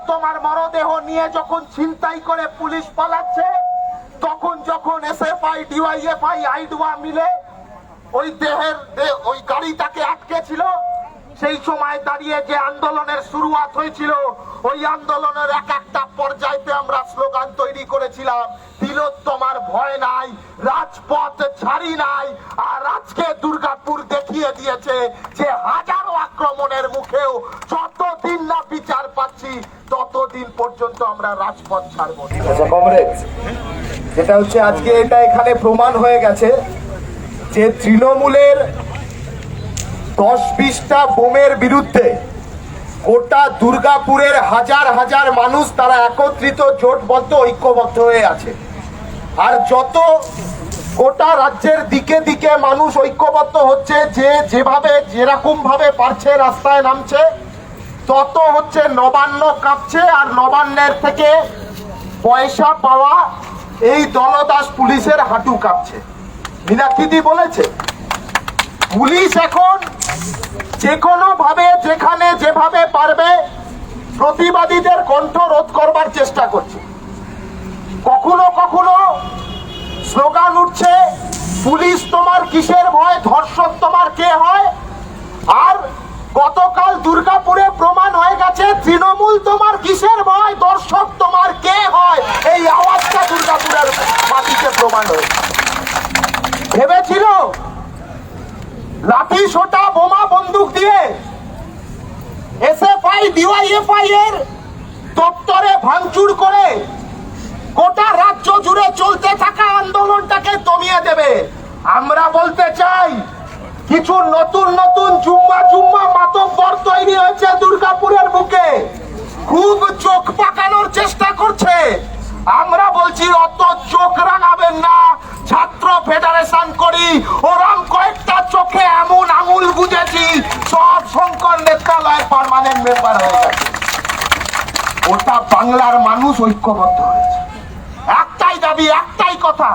তিলোত্তমার মরদেহ নিয়ে যখন ছিনতাই করে পুলিশ পালাচ্ছে, তখন যখন এসএফআই, ডিওয়াইএফআই, আইডুয়া মিলে ওই গাড়িটাকে আটকে ছিল, সেই সময় দাঁড়িয়ে যে আন্দোলনের শুরুয়াত হয়েছিল, ওই আন্দোলনের এক একটা পর্যায়তে আমরা স্লোগান তৈরি করেছিলাম, তিলোত্তমার ভয় নাই, রাজপথ ছাড়ি নাই। আর আজকে দুর্গাপুর দেখিয়ে দিয়েছে যে হাজারো আক্রমণের মুখেও যতদিন না বিচার পাচ্ছি ততদিন পর্যন্ত আমরা রাজপথ ছাড়বো। আচ্ছা কমরেড, যেটা হচ্ছে আজকে এটা এখানে প্রমাণ হয়ে গেছে যে তৃণমূলের 10-20টা বোমের বিরুদ্ধে গোটা দুর্গাপুরের হাজার হাজার মানুষ তারা একত্রিত, জোটবদ্ধ, ঐক্যবদ্ধ হয়ে আছে। আর যত গোটা রাজ্যের দিকে দিকে মানুষ ঐক্যবদ্ধ হচ্ছে, যে যেভাবে যেরকম ভাবে পারছে রাস্তায় নামছে, তত হচ্ছে নবান্ন কাঁপছে। আর নবান্নের থেকে পয়সা পাওয়া এই দলদাস পুলিশের হাঁটু কাঁপছে। মীনাক্ষীদি বলেছে, পুলিশ এখন যে কোনো ভাবে যেখানে যেভাবে পারবে প্রতিবাদীদের কণ্ঠ রোধ করবার চেষ্টা করছে। কখনো কখনো স্লোগান উঠছে, পুলিশ তোমার কিসের ভয়, ধর্ষক তোমার কে হয়। আর গতকাল দুর্গাপুরে প্রমাণ হয়ে গেছে, তৃণমূল তোমার কিসের ভয়, দর্শক তোমার কে হয়। এই আওয়াজটা দুর্গাপুরের মাটিতে প্রমাণ হয়েছে। ভেবেছিল লাঠি সোটা বোমা বন্দুক দিয়ে এসএফআই, ডিওয়াইএফআই এর দপ্তরে ভাঙচুর করে গোটা রাজ্য জুড়ে চলতে থাকা আন্দোলনটাকে দমিয়ে দেবে। আমরা বলতে চাই, কিছু নতুন নতুন জুম্মা জুম্মা মাতব্বর তৈরি হয়েছে দুর্গাপুরের বুকে, খুব চোখ পাকানোর চেষ্টা করছে। আমরা বলছি, অত চোখ রাঙাবেন না। ছাত্র ফেডারেশন করি, ওরম কয়েকটা চোখে এমন আঙুল বুঝেছি, সব শঙ্কর নেত্রালয়ের পার্মানেন্ট মেম্বার হয়ে গেছে। ওটা বাংলার মানুষ ঐক্যবদ্ধ হয়েছে। একটাই দাবি, একটাই কথা,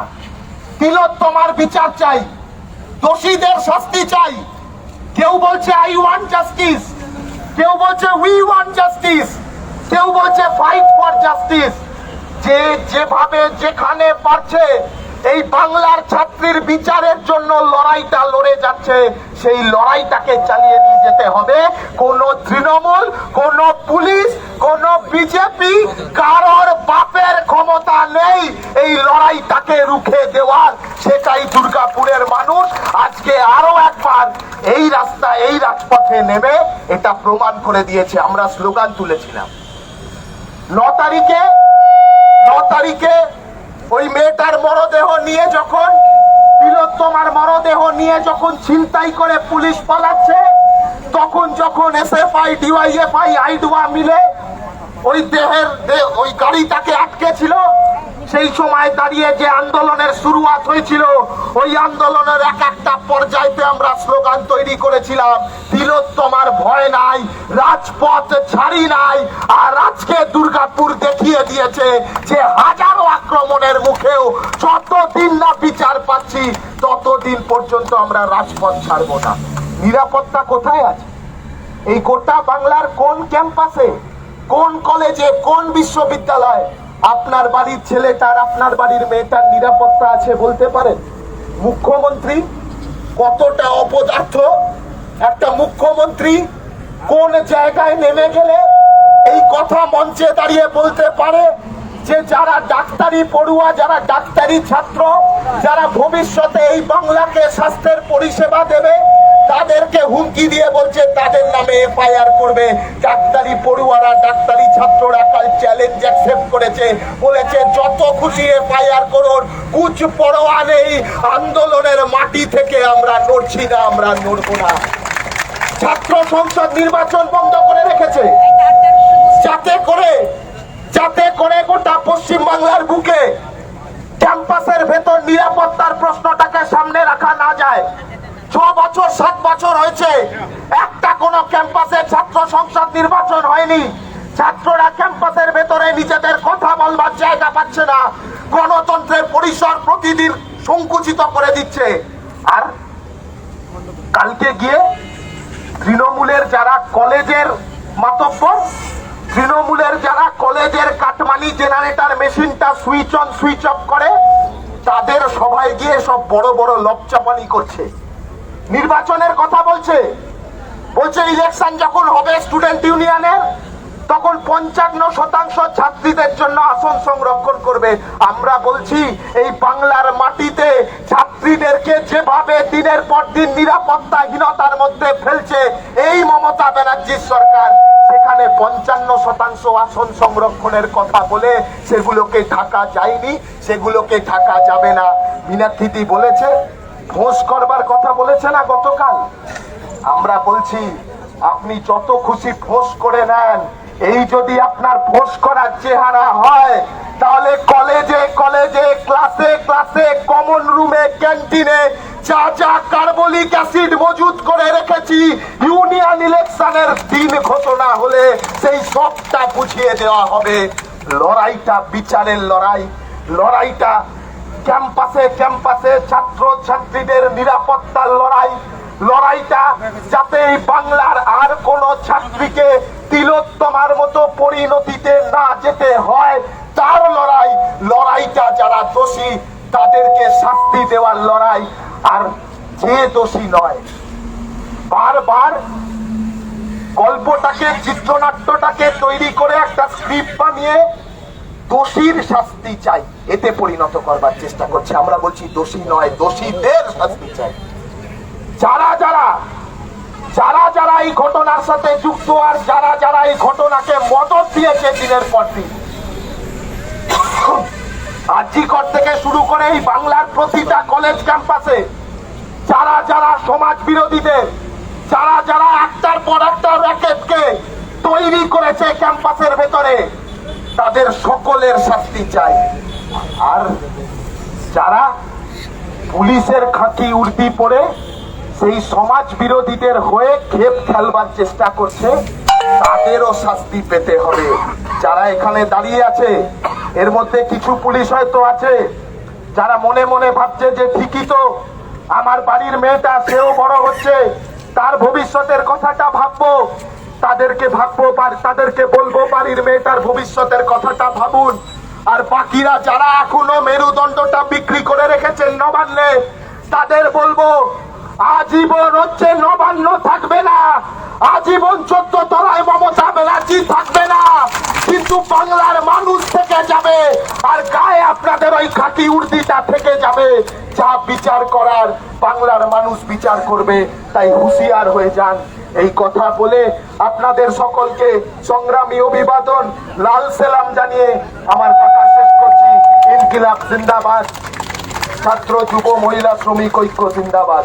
তিলোত্তমার বিচার চাই, দোষীদের শাস্তি চাই। কেউ বলছে আই ওয়ান্ট জাস্টিস, কেউ বলছে উই ওয়ান্ট জাস্টিস, কেউ বলছে ফাইট ফর জাস্টিস। যে যেভাবে যেখানে পারছে এই বাংলার ছাত্রীর বিচারের জন্য লড়াইটা লড়ে যাচ্ছে, সেই লড়াইটাকে চালিয়ে নিয়ে যেতে হবে। কোন তৃণমূল, কোন পুলিশ, কোন বিজেপি, কারোর বাপের ক্ষমতা নেই এই লড়াইটাকে রুখে দেওয়ার। সেটাই দুর্গাপুরের মানুষ আজকে আরো একবার এই রাজপথে নেমে এটা প্রমাণ করে দিয়েছে। আমরা স্লোগান তুলেছিলাম 9 তারিখে ওই মেয়েটার মরদেহ নিয়ে যখন, তিলোত্তমার মরদেহ নিয়ে যখন ছিনতাই করে পুলিশ পালাচ্ছে, তখন যখন এসএফআই, ডিওয়াইএফআই, আইডুয়া মিলে ওই গাড়িটাকে আটকে ছিল, সেই সময় দাঁড়িয়ে যে আন্দোলনের শুরুয়াত হয়েছিল, ওই আন্দোলনের এক একটা পর্যায়তে আমরা স্লোগান তৈরি করেছিলাম, তিলোত্তমার ভয় নাই, রাজপথ ছাড়ি নাই। আর আজকে দুর্গাপুর দেখিয়ে দিয়েছে যে হাজারো আক্রমণের মুখেও যতদিন না বিচার পাচ্ছি ততদিন পর্যন্ত আমরা রাজপথ ছাড়বো না। নিরাপত্তা কোথায় আছে? এই গোটা বাংলার কোন ক্যাম্পাসে, কোন কলেজে, কোন বিশ্ববিদ্যালয়ে আপনার বাড়ির ছেলেটার, আপনার বাড়ির মেয়েটার নিরাপত্তা আছে বলতে পারেন? মুখ্যমন্ত্রী কতটা অপদার্থ একটা মুখ্যমন্ত্রী, কোন জায়গায় নেমে গেলে এই কথা মঞ্চে দাঁড়িয়ে বলতে পারে যে যারা ডাক্তারি পড়ুয়া, যারা ডাক্তারি ছাত্র, যারা ভবিষ্যতে এই বাংলাকে স্বাস্থ্যের পরিষেবা দেবে, তাদেরকে হুমকি দিয়ে বলছে তাদের নামে এফআইআর করবে। ডাক্তারি পড়ুয়ারা, ডাক্তারি ছাত্ররা কাল চ্যালেঞ্জ অ্যাকসেপ্ট করেছে, বলেছে যত খুশি এফআইআর করুন, কুছ পরোয়া নেই, আন্দোলনের মাটি থেকে আমরা নড়ছি না, আমরা নড়বো না। ছাত্র সংসদ নির্বাচন বন্ধ করে রেখেছে যাতে করে গোটা পশ্চিম বাংলার বুকে ক্যাম্পাসের ভেতর নিরাপত্তার প্রশ্নটাকে সামনে রাখা না যায়। 6 বছর 7 বছর হয়েছে, একটা কোন ক্যাম্পাসে ছাত্র সংসদ নির্বাচন হয়নি। ছাত্ররা ক্যাম্পাসের ভেতরে নিজেদের কথা বলবার জায়গা পাচ্ছে না, গণতন্ত্রের পরিসর প্রতিদিন সংকুচিত করে দিচ্ছে। আর কালকে গিয়ে তৃণমূলের যারা কলেজের মাতব্বর, তৃণমূলের আমাদের যারা কলেজের কাটমানি জেনারেটর মেশিনটা সুইচ অন সুইচ অফ করে, তাদের সবাই গিয়ে সব বড় বড় লপচাপানি করছে, নির্বাচনের কথা বলছে। বলছে ইলেকশন যখন হবে স্টুডেন্ট ইউনিয়নের, তখন 55% ছাত্রীদের জন্য আসন সংরক্ষণ করবে। আমরা বলছি এই বাংলার মাটিতে ছাত্রীদেরকে যেভাবে দিনের পর দিন নিরাপত্তাহীনতার মধ্যে ফেলছে এই মমতা ব্যানার্জির সরকার, সেখানে 55% আসন সংরক্ষণের কথা বলে সেগুলোকে ঢাকা যায়নি, সেগুলোকে ঢাকা যাবে না। মীনাক্ষী বলেছে ফোঁস করবার কথা বলেছে না গতকাল। আমরা বলছি আপনি যত খুশি ফোঁস করে নেন, এই যদি আপনার ফোঁস করার চেহারা হয়, তাহলে কলেজে কলেজে ক্লাসে ক্লাসে কমন রুমে ক্যান্টিনে যা যা কার্বলিক অ্যাসিড মজুত করে রেখেছি ইউনিয়ন ইলেকশনের দিন ঘোষণা হলে সেই সবটা বুঝিয়ে দেওয়া হবে। লড়াইটা বিচারের লড়াই, লড়াইটা ক্যাম্পাসে ক্যাম্পাসে ছাত্র ছাত্রীদের নিরাপত্তার লড়াই, লড়াইটা যাতে এই বাংলার আর কোন ছাত্রীকে তিলোত্তমার মতো পরিণতিতে না যেতে হয় তার লড়াই। লড়াইটা যারা দোষী তাদেরকে শাস্তি দেওয়ার লড়াই, আর যে দোষী নয় বারবার গল্পটাকে চিত্রনাট্যটাকে তৈরি করে একটা স্ক্রিপ্ট বানিয়ে দোষীর শাস্তি চাই এতে পরিণত করবার চেষ্টা করছে। আমরা বলছি দোষী নয়, দোষীদের শাস্তি চাই। যারা যারা যারা যারা এই ঘটনার সাথে যুক্ত আর যারা যারা এই ঘটনাকে মদত দিয়েছে দিনের পর দিন, আজিকর থেকে শুরু করে এই বাংলার প্রতিটা কলেজ ক্যাম্পাসে যারা যারা সমাজ বিরোধীদের, যারা যারা একটার পর একটা র্যাকেটকে তৈরি করেছে ক্যাম্পাসের ভেতরে, তাদের সকলের শাস্তি চাই। আর যারা পুলিশের খাকি উর্দি পরে সেই সমাজ বিরোধীদের হয়ে খেপ খেলবার চেষ্টা করছে, তাদেরও শাস্তি পেতে হবে। যারা এখানে দাঁড়িয়ে আছে এর মধ্যে কিছু পুলিশ হয়তো আছে যারা মনে মনে ভাবছে যে ঠিকই তো, আমার বাড়ির মেয়েটা সেও বড় হচ্ছে, তার ভবিষ্যতের কথাটা ভাববো, তাদেরকে বলবো বাড়ির মেয়েটার ভবিষ্যতের কথাটা ভাবুন। আর বাকিরা যারা এখনো মেরুদণ্ডটা বিক্রি করে রেখেছেন নবান্নে, তাদের বলবো আজীবন হচ্ছে নবান্ন থাকবে না, আজীবন 14 তলায় মমতা ব্যানার্জি থাকবে না, কিন্তু বাংলার মানুষ থেকে যাবে, আর গায়ে আপনাদের ওই খাকি উর্দিটা থেকে যাবে। যা বিচার করার বাংলার মানুষ বিচার করবে, তাই হুঁশিয়ার হয়ে যান। এই কথা বলে আপনাদের সকলকে সংগ্রামী অভিবাদন, লাল সেলাম জানিয়ে আমার কথা শেষ করছি। ইনকিলাব জিন্দাবাদ, ছাত্র যুব মহিলা শ্রমিক ঐক্য জিন্দাবাদ।